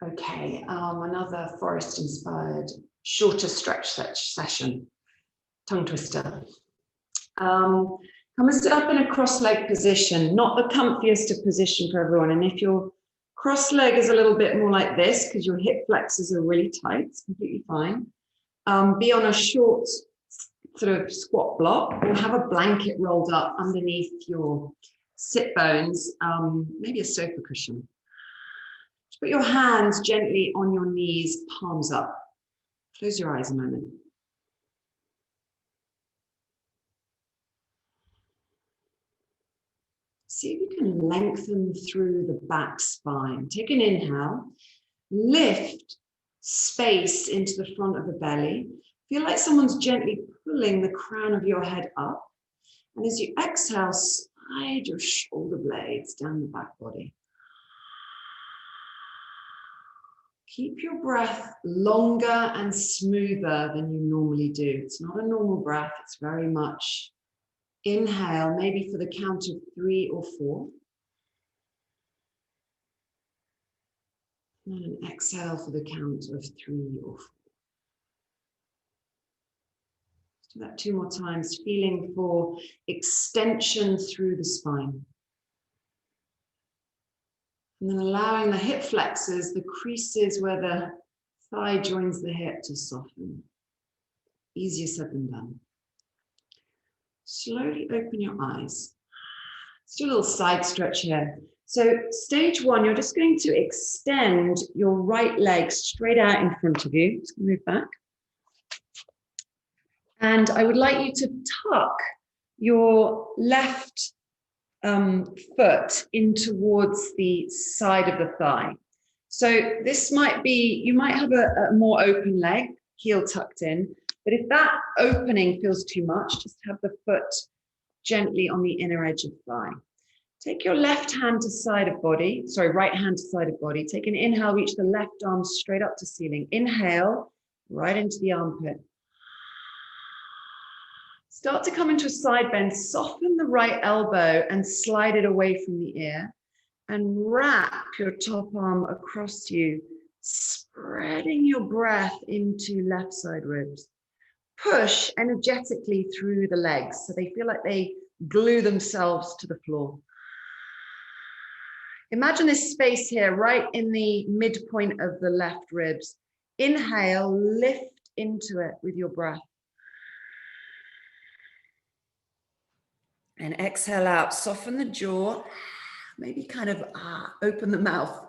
Okay, another Forrest inspired shorter stretch session, tongue twister. Come and sit up in a cross-leg position, not the comfiest of position for everyone. And if your cross leg is a little bit more like this, because your hip flexors are really tight, it's completely fine. Be on a short sort of squat block, or have a blanket rolled up underneath your sit bones, maybe a sofa cushion. Just put your hands gently on your knees, palms up. Close your eyes a moment. See if you can lengthen through the back spine. Take an inhale, lift space into the front of the belly. Feel like someone's gently pulling the crown of your head up. And as you exhale, slide your shoulder blades down the back body. Keep your breath longer and smoother than you normally do. It's not a normal breath, it's very much inhale, maybe for the count of 3 or 4. And an exhale for the count of 3 or 4. Let's do that 2 more times, feeling for extension through the spine. And then allowing the hip flexors, the creases where the thigh joins the hip, to soften. Easier said than done. Slowly open your eyes. Let's do a little side stretch here. So stage 1, you're just going to extend your right leg straight out in front of you. Just move back. And I would like you to tuck your left foot in towards the side of the thigh. So this might be, you might have a more open leg, heel tucked in, but if that opening feels too much, just have the foot gently on the inner edge of thigh. Take your left hand to side of body, right hand to side of body. Take an inhale, reach the left arm straight up to ceiling. Inhale, right into the armpit. Start to come into a side bend, soften the right elbow and slide it away from the ear, and wrap your top arm across you, spreading your breath into left side ribs. Push energetically through the legs so they feel like they glue themselves to the floor. Imagine this space here, right in the midpoint of the left ribs. Inhale, lift into it with your breath. And exhale out, soften the jaw, maybe kind of open the mouth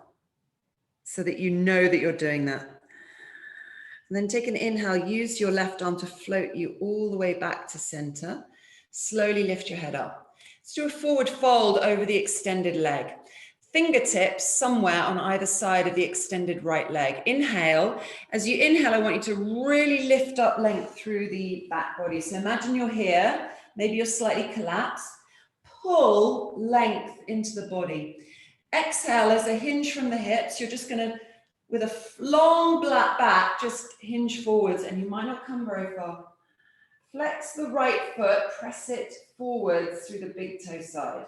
so that you know that you're doing that. And then take an inhale, use your left arm to float you all the way back to center. Slowly lift your head up. Let's do a forward fold over the extended leg. Fingertips somewhere on either side of the extended right leg. Inhale. As you inhale, I want you to really lift up length through the back body. So imagine you're here. Maybe you're slightly collapsed. Pull length into the body. Exhale as a hinge from the hips. You're just going to, with a long black back, just hinge forwards, and you might not come very far. Flex the right foot, press it forwards through the big toe side.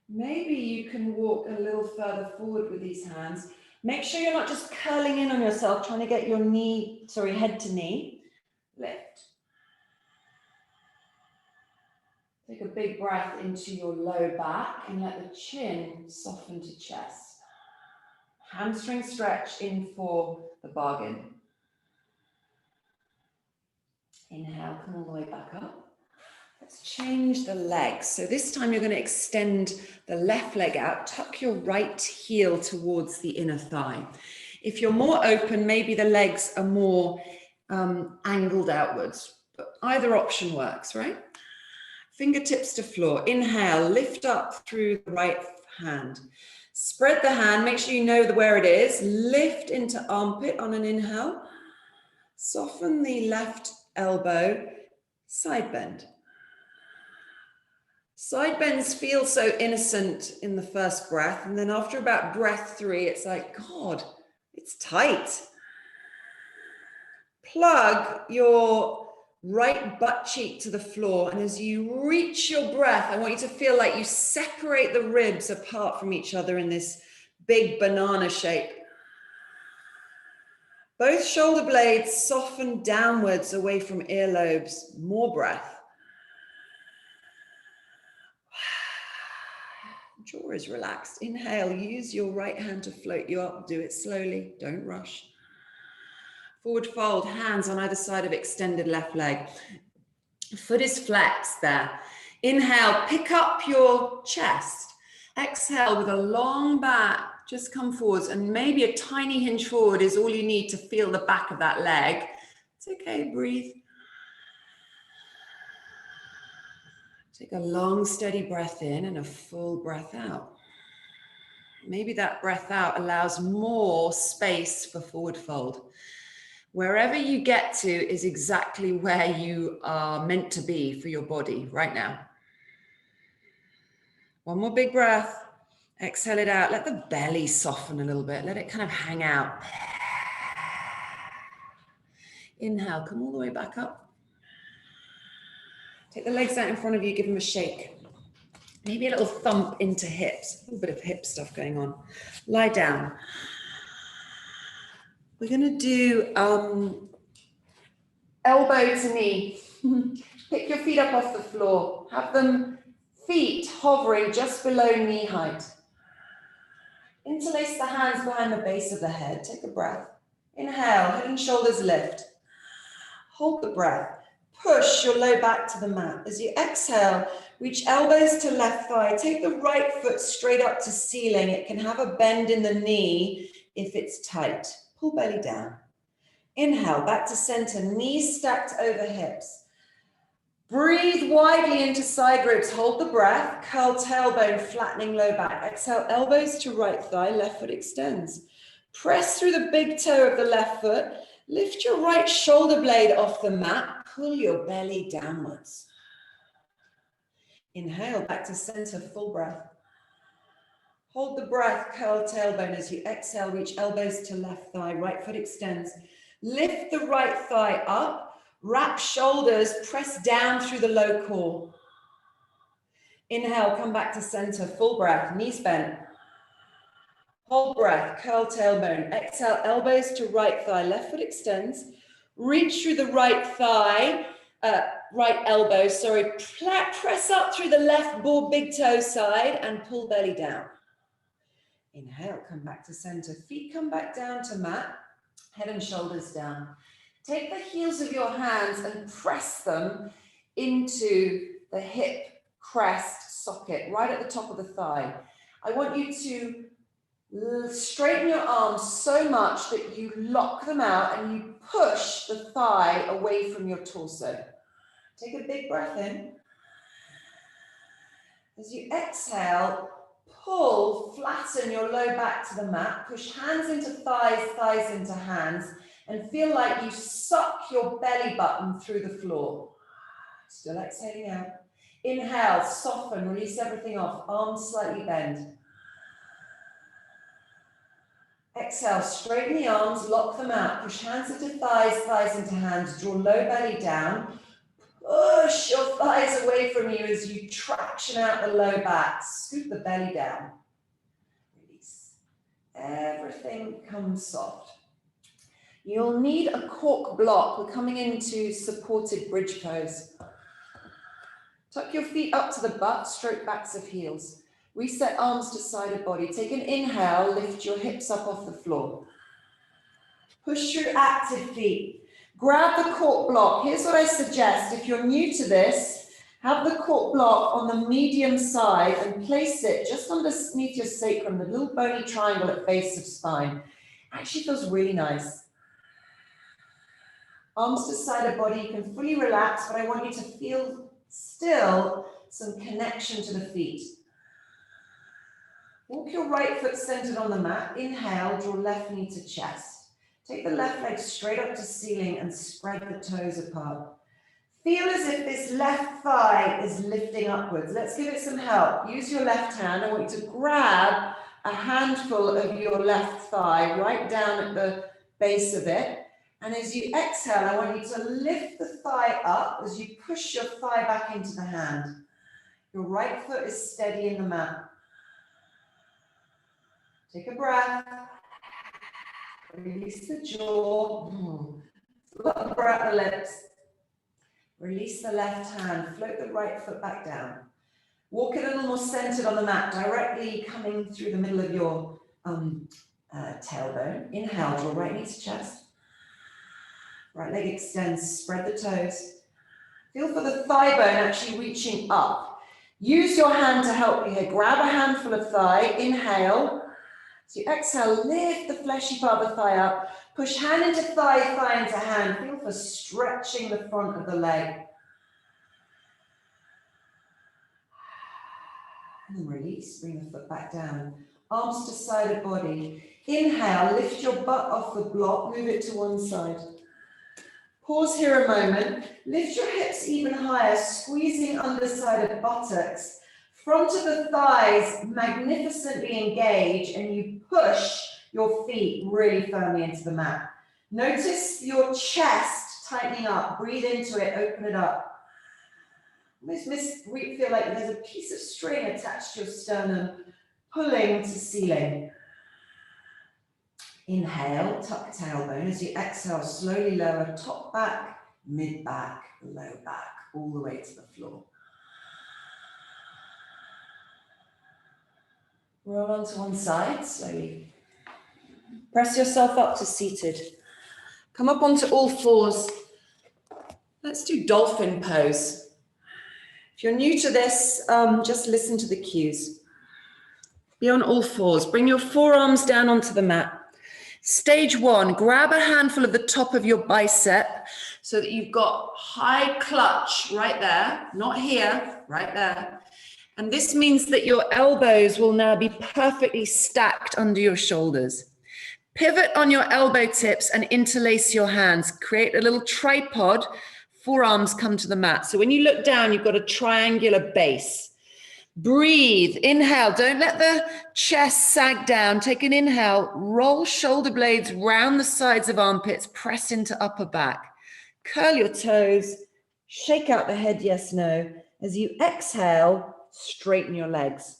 Maybe you can walk a little further forward with these hands. Make sure you're not just curling in on yourself, trying to get your head to knee. Lift. Take a big breath into your low back and let the chin soften to chest. Hamstring stretch in for the bargain. Inhale, come all the way back up. Let's change the legs. So this time you're going to extend the left leg out, tuck your right heel towards the inner thigh. If you're more open, maybe the legs are more angled outwards, but either option works, right? Fingertips to floor. Inhale, lift up through the right hand. Spread the hand, make sure you know where it is. Lift into armpit on an inhale. Soften the left elbow, side bend. Side bends feel so innocent in the first breath, and then after about breath 3, it's like, God, it's tight. Plug your right butt cheek to the floor, and as you reach your breath, I want you to feel like you separate the ribs apart from each other in this big banana shape. Both shoulder blades soften downwards away from earlobes. More breath. Jaw is relaxed. Inhale, use your right hand to float you up. Do it slowly, don't rush. Forward fold, hands on either side of extended left leg. Foot is flexed there. Inhale, pick up your chest. Exhale with a long back, just come forwards, and maybe a tiny hinge forward is all you need to feel the back of that leg. It's okay, breathe. Take a long, steady breath in and a full breath out. Maybe that breath out allows more space for forward fold. Wherever you get to is exactly where you are meant to be for your body right now. One more big breath. Exhale it out. Let the belly soften a little bit. Let it kind of hang out. Inhale, come all the way back up. Take the legs out in front of you, give them a shake. Maybe a little thump into hips. A little bit of hip stuff going on. Lie down. We're going to do elbow to knee. Pick your feet up off the floor. Have them feet hovering just below knee height. Interlace the hands behind the base of the head. Take a breath. Inhale, head and shoulders lift. Hold the breath. Push your low back to the mat. As you exhale, reach elbows to left thigh. Take the right foot straight up to ceiling. It can have a bend in the knee if it's tight. Pull belly down. Inhale, back to center, knees stacked over hips. Breathe widely into side ribs. Hold the breath. Curl tailbone, flattening low back. Exhale, elbows to right thigh, left foot extends. Press through the big toe of the left foot. Lift your right shoulder blade off the mat. Pull your belly downwards. Inhale, back to center, full breath. Hold the breath, curl tailbone. As you exhale, reach elbows to left thigh, right foot extends. Lift the right thigh up, wrap shoulders, press down through the low core. Inhale, come back to center, full breath, knees bent. Hold breath, curl tailbone. Exhale, elbows to right thigh, left foot extends. Reach through the right thigh, right elbow, press up through the left big toe side and pull belly down. Inhale, come back to center. Feet come back down to mat, head and shoulders down. Take the heels of your hands and press them into the hip crest socket, right at the top of the thigh. I want you to straighten your arms so much that you lock them out and you push the thigh away from your torso. Take a big breath in. As you exhale, pull, flatten your low back to the mat, push hands into thighs, thighs into hands, and feel like you suck your belly button through the floor. Still exhaling out. Inhale, soften, release everything off, arms slightly bend. Exhale, straighten the arms, lock them out, push hands into thighs, thighs into hands, draw low belly down, push your thighs away from you as you traction out the low back, scoop the belly down, release. Everything comes soft. You'll need a cork block. We're coming into supported bridge pose. Tuck your feet up to the butt, stroke backs of heels. Reset arms to side of body. Take an inhale, lift your hips up off the floor. Push through active feet. Grab the cork block. Here's what I suggest. If you're new to this, have the cork block on the medium side and place it just underneath your sacrum, the little bony triangle at base of spine. Actually feels really nice. Arms to side of body, you can fully relax, but I want you to feel still some connection to the feet. Walk your right foot centered on the mat. Inhale, draw left knee to chest. Take the left leg straight up to ceiling and spread the toes apart. Feel as if this left thigh is lifting upwards. Let's give it some help. Use your left hand. I want you to grab a handful of your left thigh right down at the base of it. And as you exhale, I want you to lift the thigh up as you push your thigh back into the hand. Your right foot is steady in the mat. Take a breath. Release the jaw. Let the breath the lips. Release the left hand. Float the right foot back down. Walk a little more centered on the mat, directly coming through the middle of your tailbone. Inhale, draw right knee to chest. Right leg extends, spread the toes. Feel for the thigh bone actually reaching up. Use your hand to help you here. Grab a handful of thigh, inhale. So you exhale, lift the fleshy part of the thigh up. Push hand into thigh, thigh into hand. Feel for stretching the front of the leg. And then release, bring the foot back down. Arms to side of body. Inhale, lift your butt off the block, move it to one side. Pause here a moment. Lift your hips even higher, squeezing underside of buttocks. Front of the thighs magnificently engage, and you push your feet really firmly into the mat. Notice your chest tightening up. Breathe into it, open it up. Almost feel like there's a piece of string attached to your sternum, pulling to ceiling. Inhale, tuck tailbone. As you exhale, slowly lower top back, mid back, low back, all the way to the floor. Roll onto one side, slowly. Press yourself up to seated. Come up onto all fours. Let's do dolphin pose. If you're new to this, just listen to the cues. Be on all fours. Bring your forearms down onto the mat. Stage one, grab a handful of the top of your bicep so that you've got high clutch right there, not here, right there. And this means that your elbows will now be perfectly stacked under your shoulders. Pivot on your elbow tips and interlace your hands. Create a little tripod. Forearms come to the mat. So when you look down, you've got a triangular base. Breathe, inhale, don't let the chest sag down. Take an inhale, roll shoulder blades round the sides of armpits, press into upper back. Curl your toes, shake out the head, yes, no. As you exhale, straighten your legs.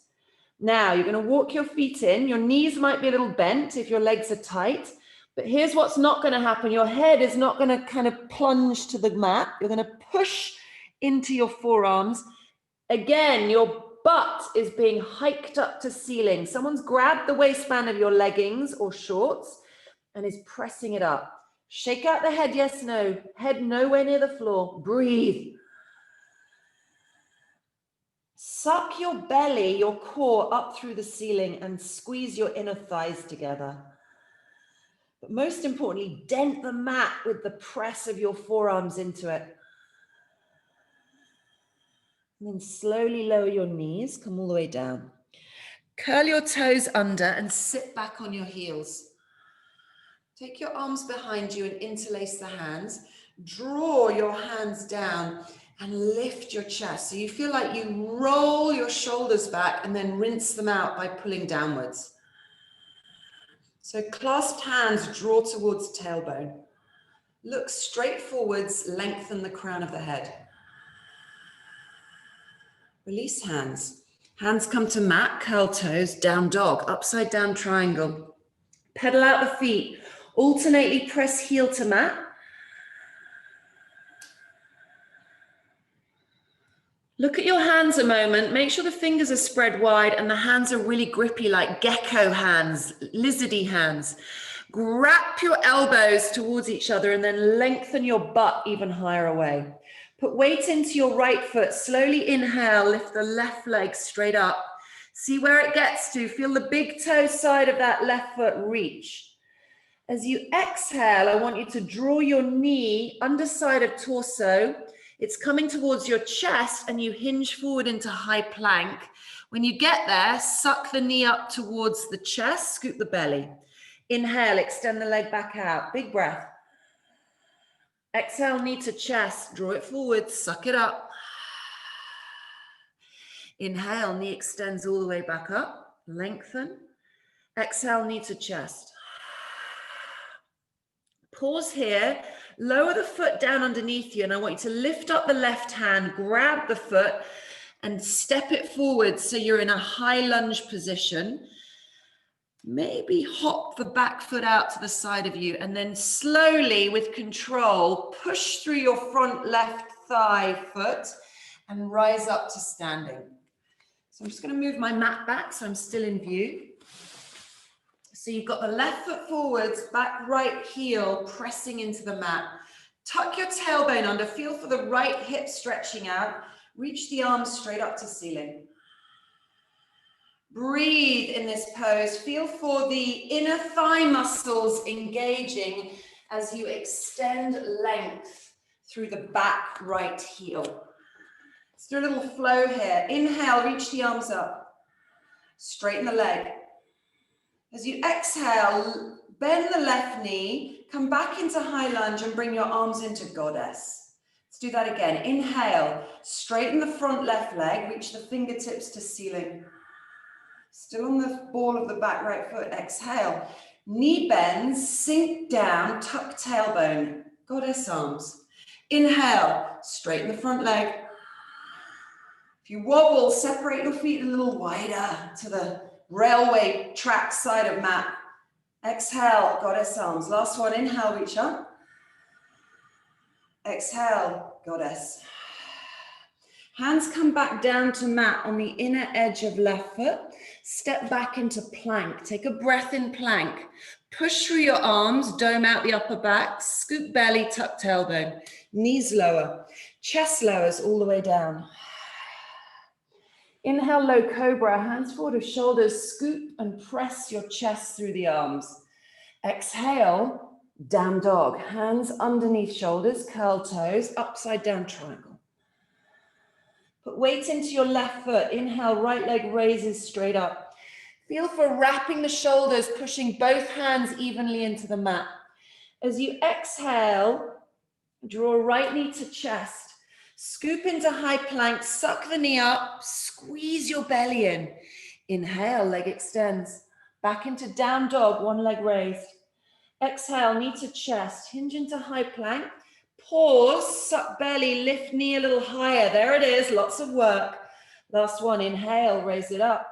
Now you're going to walk your feet in. Your knees might be a little bent if your legs are tight. But here's what's not going to happen. Your head is not going to kind of plunge to the mat. You're going to push into your forearms. Again, your butt is being hiked up to ceiling. Someone's grabbed the waistband of your leggings or shorts and is pressing it up. Shake out the head, yes, no. Head nowhere near the floor. Breathe. Suck your belly, your core up through the ceiling and squeeze your inner thighs together. But most importantly, dent the mat with the press of your forearms into it. And then slowly lower your knees, come all the way down. Curl your toes under and sit back on your heels. Take your arms behind you and interlace the hands. Draw your hands down and lift your chest. So you feel like you roll your shoulders back and then rinse them out by pulling downwards. So clasped hands draw towards tailbone. Look straight forwards, lengthen the crown of the head. Release hands. Hands come to mat, curl toes, down dog, upside down triangle. Pedal out the feet. Alternately press heel to mat. Look at your hands a moment. Make sure the fingers are spread wide and the hands are really grippy like gecko hands, lizardy hands. Grab your elbows towards each other and then lengthen your butt even higher away. Put weight into your right foot. Slowly inhale, lift the left leg straight up. See where it gets to. Feel the big toe side of that left foot reach. As you exhale, I want you to draw your knee underside of torso. It's coming towards your chest and you hinge forward into high plank. When you get there, suck the knee up towards the chest, scoop the belly. Inhale, extend the leg back out. Big breath. Exhale, knee to chest, draw it forward, suck it up. Inhale, knee extends all the way back up, lengthen. Exhale, knee to chest. Pause here, lower the foot down underneath you, and I want you to lift up the left hand, grab the foot, and step it forward so you're in a high lunge position. Maybe hop the back foot out to the side of you and then slowly, with control, push through your front left thigh foot and rise up to standing. So I'm just going to move my mat back so I'm still in view. So you've got the left foot forwards, back right heel pressing into the mat. Tuck your tailbone under, feel for the right hip stretching out. Reach the arms straight up to ceiling. Breathe in this pose. Feel for the inner thigh muscles engaging as you extend length through the back right heel. Let's do a little flow here. Inhale, reach the arms up. Straighten the leg. As you exhale, bend the left knee, come back into high lunge and bring your arms into goddess. Let's do that again. Inhale, straighten the front left leg, reach the fingertips to ceiling. Still on the ball of the back right foot. Exhale, knee bends, sink down, tuck tailbone, goddess arms. Inhale, straighten the front leg. If you wobble, separate your feet a little wider to the railway track side of mat. Exhale, goddess arms. Last one, inhale, reach up. Exhale, goddess. Hands come back down to mat on the inner edge of left foot. Step back into plank. Take a breath in plank. Push through your arms, dome out the upper back, scoop belly, tuck tailbone. Knees lower. Chest lowers all the way down. Inhale, low cobra, hands forward of shoulders, scoop and press your chest through the arms. Exhale, down dog, hands underneath shoulders, curl toes, upside down triangle. Put weight into your left foot. Inhale, right leg raises straight up. Feel for wrapping the shoulders, pushing both hands evenly into the mat. As you exhale, draw right knee to chest. Scoop into high plank, suck the knee up, squeeze your belly in. Inhale, leg extends. Back into down dog, one leg raised. Exhale, knee to chest, hinge into high plank. Pause, suck belly, lift knee a little higher. There it is, lots of work. Last one, inhale, raise it up.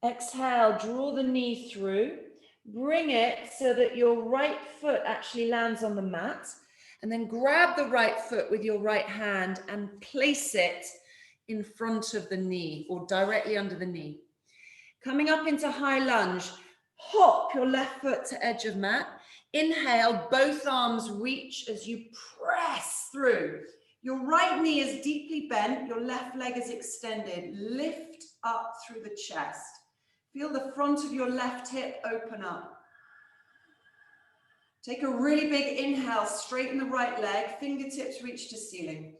Exhale, draw the knee through. Bring it so that your right foot actually lands on the mat. And then grab the right foot with your right hand and place it in front of the knee or directly under the knee. Coming up into high lunge, hop your left foot to edge of mat. Inhale, both arms reach as you press through. Your right knee is deeply bent, your left leg is extended. Lift up through the chest. Feel the front of your left hip open up. Take a really big inhale, straighten the right leg, fingertips reach to ceiling.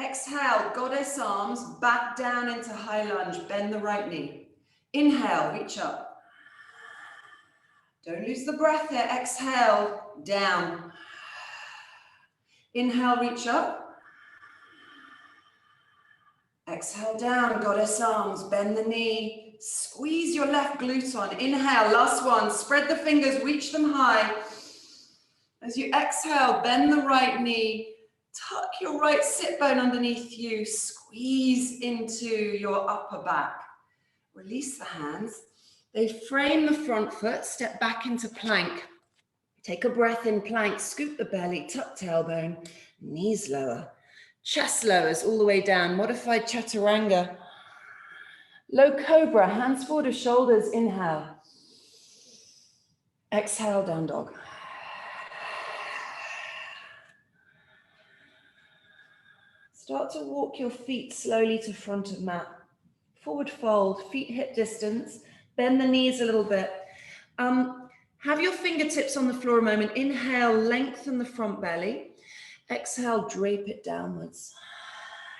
Exhale, goddess arms, back down into high lunge, bend the right knee. Inhale, reach up. Don't lose the breath here, exhale, down. Inhale, reach up. Exhale, down, goddess arms, bend the knee. Squeeze your left glute on. Inhale, last one, spread the fingers, reach them high. As you exhale, bend the right knee, tuck your right sit bone underneath you, squeeze into your upper back. Release the hands. They frame the front foot, step back into plank. Take a breath in plank, scoop the belly, tuck tailbone, knees lower. Chest lowers all the way down, modified chaturanga. Low cobra, hands forward of shoulders, inhale. Exhale, down dog. Start to walk your feet slowly to front of mat. Forward fold, feet hip distance. Bend the knees a little bit. Have your fingertips on the floor a moment. Inhale, lengthen the front belly. Exhale, drape it downwards.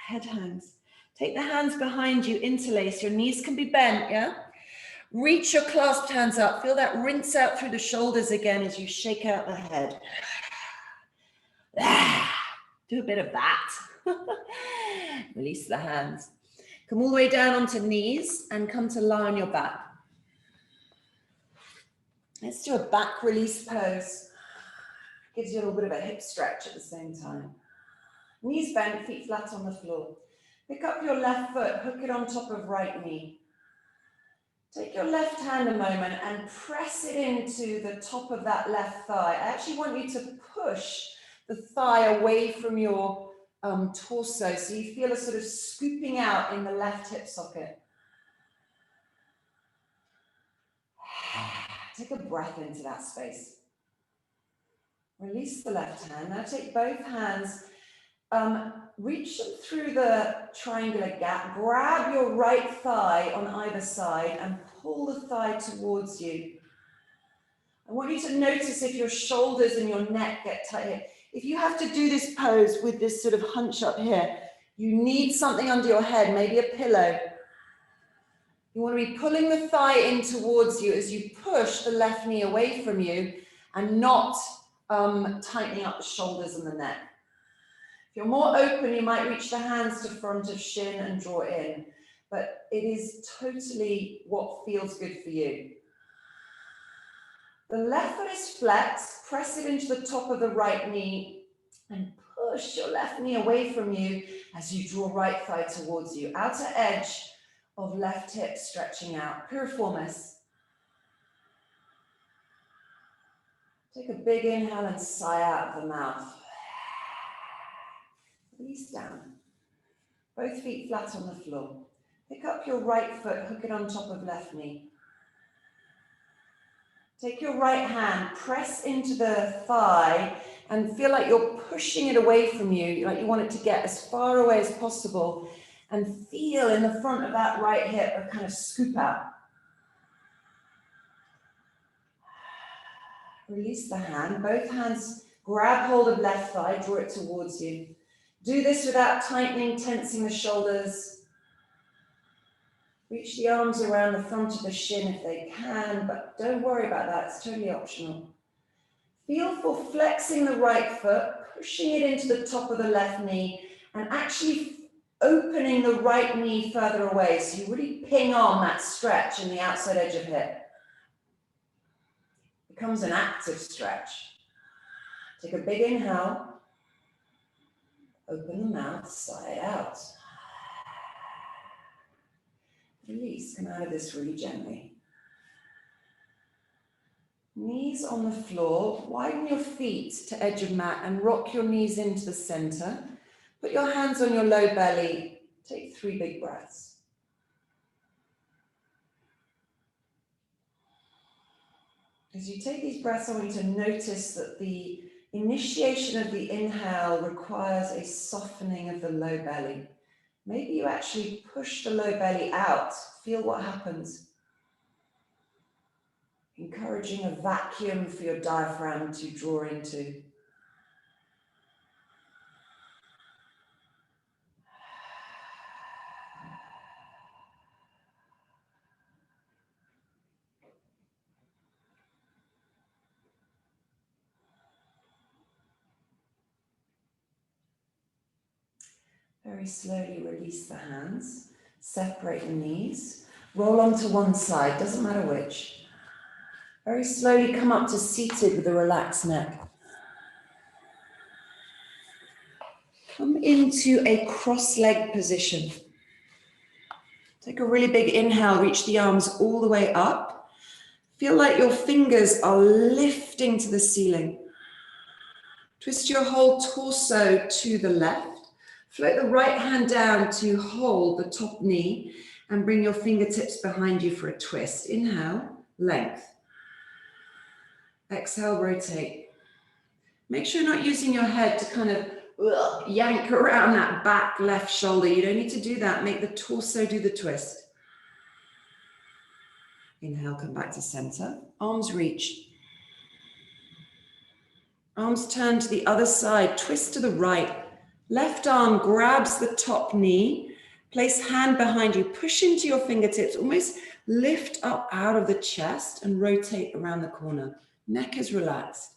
Head hangs. Take the hands behind you, interlace. Your knees can be bent, yeah? Reach your clasped hands up. Feel that rinse out through the shoulders again as you shake out the head. Do a bit of that. Release the hands. Come all the way down onto knees and come to lie on your back. Let's do a back release pose. Gives you a little bit of a hip stretch at the same time. Knees bent, feet flat on the floor. Pick up your left foot, hook it on top of right knee. Take your left hand a moment and press it into the top of that left thigh. I actually want you to push the thigh away from your torso, so you feel a sort of scooping out in the left hip socket. Take a breath into that space. Release the left hand. Now take both hands, reach them through the triangular gap, grab your right thigh on either side and pull the thigh towards you. I want you to notice if your shoulders and your neck get tight here. If you have to do this pose with this sort of hunch up here, you need something under your head, maybe a pillow. You want to be pulling the thigh in towards you as you push the left knee away from you and not tightening up the shoulders and the neck. If you're more open, you might reach the hands to front of shin and draw in, but it is totally what feels good for you. The left foot is flexed, press it into the top of the right knee and push your left knee away from you as you draw right thigh towards you. Outer edge of left hip stretching out. Piriformis. Take a big inhale and sigh out of the mouth. Release down. Both feet flat on the floor. Pick up your right foot, hook it on top of left knee. Take your right hand, press into the thigh and feel like you're pushing it away from you, like you want it to get as far away as possible, and feel in the front of that right hip a kind of scoop out. Release the hand, both hands grab hold of left thigh, draw it towards you. Do this without tightening, tensing the shoulders. Reach the arms around the front of the shin if they can, but don't worry about that, it's totally optional. Feel for flexing the right foot, pushing it into the top of the left knee, and actually opening the right knee further away, so you really ping on that stretch in the outside edge of hip. It becomes an active stretch. Take a big inhale, open the mouth, sigh it out. Release, come out of this really gently. Knees on the floor, widen your feet to edge of mat and rock your knees into the center. Put your hands on your low belly, take 3 big breaths. As you take these breaths, I want you to notice that the initiation of the inhale requires a softening of the low belly. Maybe you actually push the low belly out. Feel what happens. Encouraging a vacuum for your diaphragm to draw into. Very slowly release the hands, separate the knees, roll onto one side, doesn't matter which. Very slowly come up to seated with a relaxed neck. Come into a cross-legged position. Take a really big inhale, reach the arms all the way up. Feel like your fingers are lifting to the ceiling. Twist your whole torso to the left. Float the right hand down to hold the top knee and bring your fingertips behind you for a twist. Inhale, length. Exhale, rotate. Make sure you're not using your head to kind of yank around that back left shoulder. You don't need to do that. Make the torso do the twist. Inhale, come back to center. Arms reach. Arms turn to the other side. Twist to the right. Left arm grabs the top knee. Place hand behind you. Push into your fingertips. Almost lift up out of the chest and rotate around the corner. Neck is relaxed.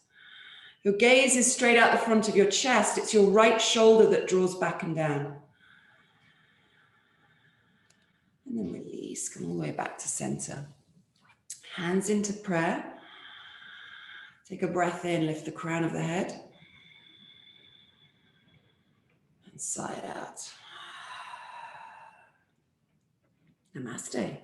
Your gaze is straight out the front of your chest. It's your right shoulder that draws back and down. And then release. Come all the way back to center. Hands into prayer. Take a breath in. Lift the crown of the head. And sigh it out. Namaste.